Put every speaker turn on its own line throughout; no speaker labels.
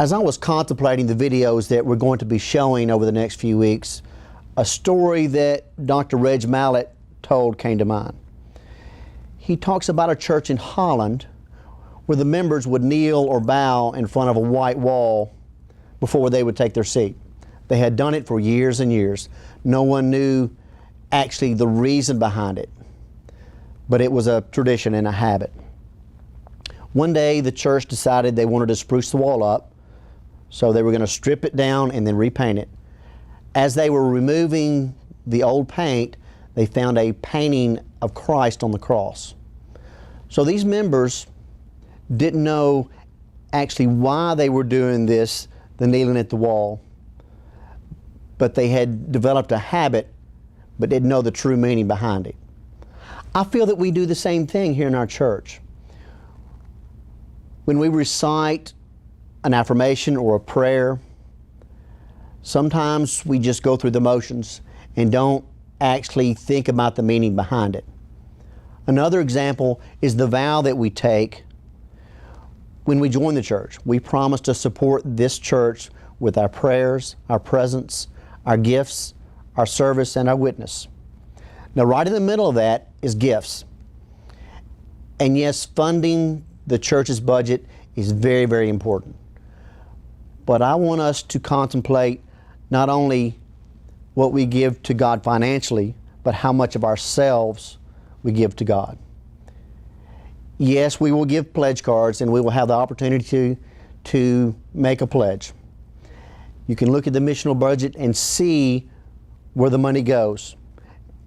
As I was contemplating the videos that we're going to be showing over the next few weeks, a story that Dr. Reg Mallett told came to mind. He talks about a church in Holland where the members would kneel or bow in front of a white wall before they would take their seat. They had done it for years and years. No one knew actually the reason behind it, but it was a tradition and a habit. One day the church decided they wanted to spruce the wall up, so they were going to strip it down and then repaint it. As they were removing the old paint, they found a painting of Christ on the cross. So these members didn't know actually why they were doing this, the kneeling at the wall, but they had developed a habit but didn't know the true meaning behind it. I feel that we do the same thing here in our church. When we recite an affirmation or a prayer, sometimes we just go through the motions and don't actually think about the meaning behind it. Another example is the vow that we take when we join the church. We promise to support this church with our prayers, our presence, our gifts, our service, and our witness. Now, right in the middle of that is gifts. And yes, funding the church's budget is very, very important. But I want us to contemplate not only what we give to God financially, but how much of ourselves we give to God. Yes, we will give pledge cards and we will have the opportunity to make a pledge. You can look at the missional budget and see where the money goes.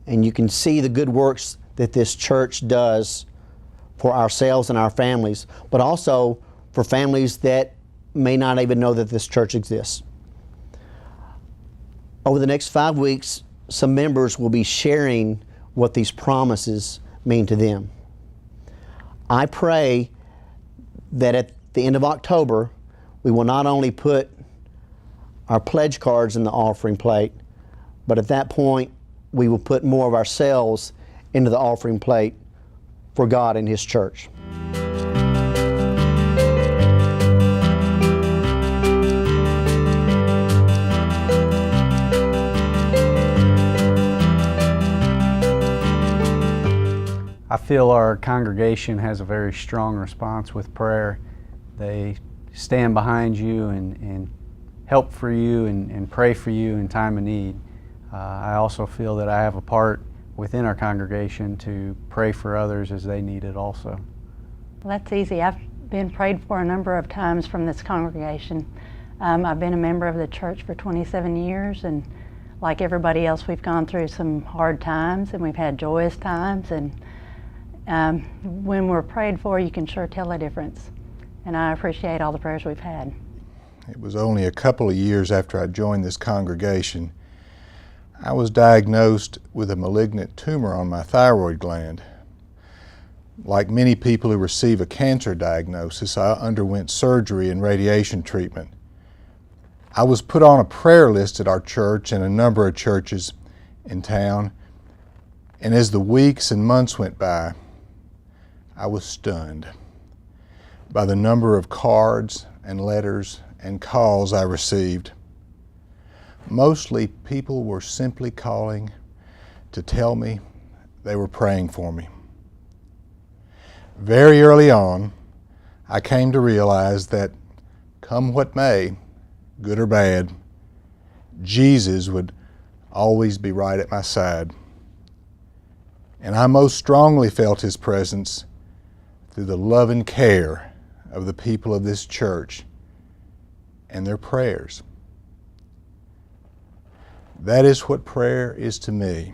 And you can see the good works that this church does for ourselves and our families, but also for families that may not even know that this church exists. Over the next 5 weeks, some members will be sharing what these promises mean to them. I pray that at the end of October, we will not only put our pledge cards in the offering plate, but at that point, we will put more of ourselves into the offering plate for God and His church.
I feel our congregation has a very strong response with prayer. They stand behind you and help for you and pray for you in time of need. I also feel that I have a part within our congregation to pray for others as they need it also.
Well, that's easy. I've been prayed for a number of times from this congregation. I've been a member of the church for 27 years, and like everybody else, we've gone through some hard times and we've had joyous times, and when we're prayed for, you can sure tell a difference. And I appreciate all the prayers we've had.
It was only a couple of years after I joined this congregation, I was diagnosed with a malignant tumor on my thyroid gland. Like many people who receive a cancer diagnosis, I underwent surgery and radiation treatment. I was put on a prayer list at our church and a number of churches in town, and as the weeks and months went by, I was stunned by the number of cards and letters and calls I received. Mostly people were simply calling to tell me they were praying for me. Very early on, I came to realize that come what may, good or bad, Jesus would always be right at my side. And I most strongly felt His presence through the love and care of the people of this church and their prayers. That is what prayer is to me.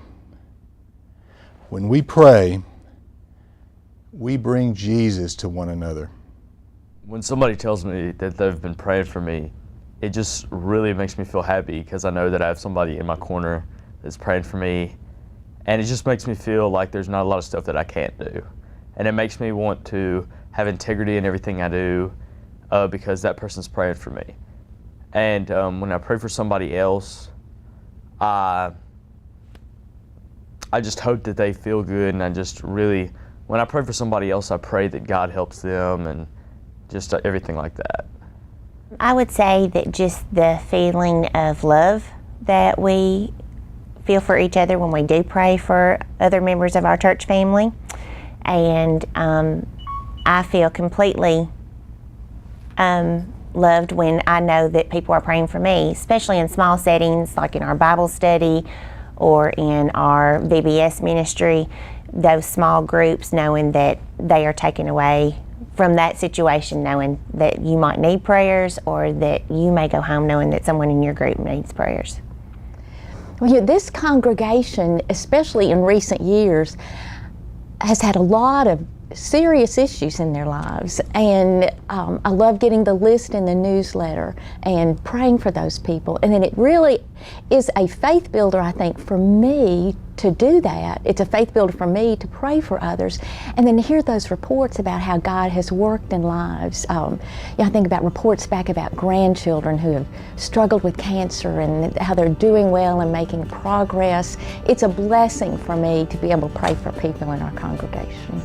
When we pray, we bring Jesus to one another.
When somebody tells me that they've been praying for me, it just really makes me feel happy because I know that I have somebody in my corner that's praying for me, and it just makes me feel like there's not a lot of stuff that I can't do. And it makes me want to have integrity in everything I do because that person's praying for me. And when I pray for somebody else, I just hope that they feel good, and I just really, when I pray for somebody else, I pray that God helps them and just everything like that.
I would say that just the feeling of love that we feel for each other when we do pray for other members of our church family. And I feel completely loved when I know that people are praying for me, especially in small settings like in our Bible study or in our VBS ministry, those small groups, knowing that they are taken away from that situation, knowing that you might need prayers or that you may go home knowing that someone in your group needs prayers.
Well, this congregation, especially in recent years, has had a lot of serious issues in their lives, and I love getting the list in the newsletter and praying for those people. And then it really is a faith builder, I think, for me to do that. It's a faith builder for me to pray for others, and then to hear those reports about how God has worked in lives. I think about reports back about grandchildren who have struggled with cancer and how they're doing well and making progress. It's a blessing for me to be able to pray for people in our congregation.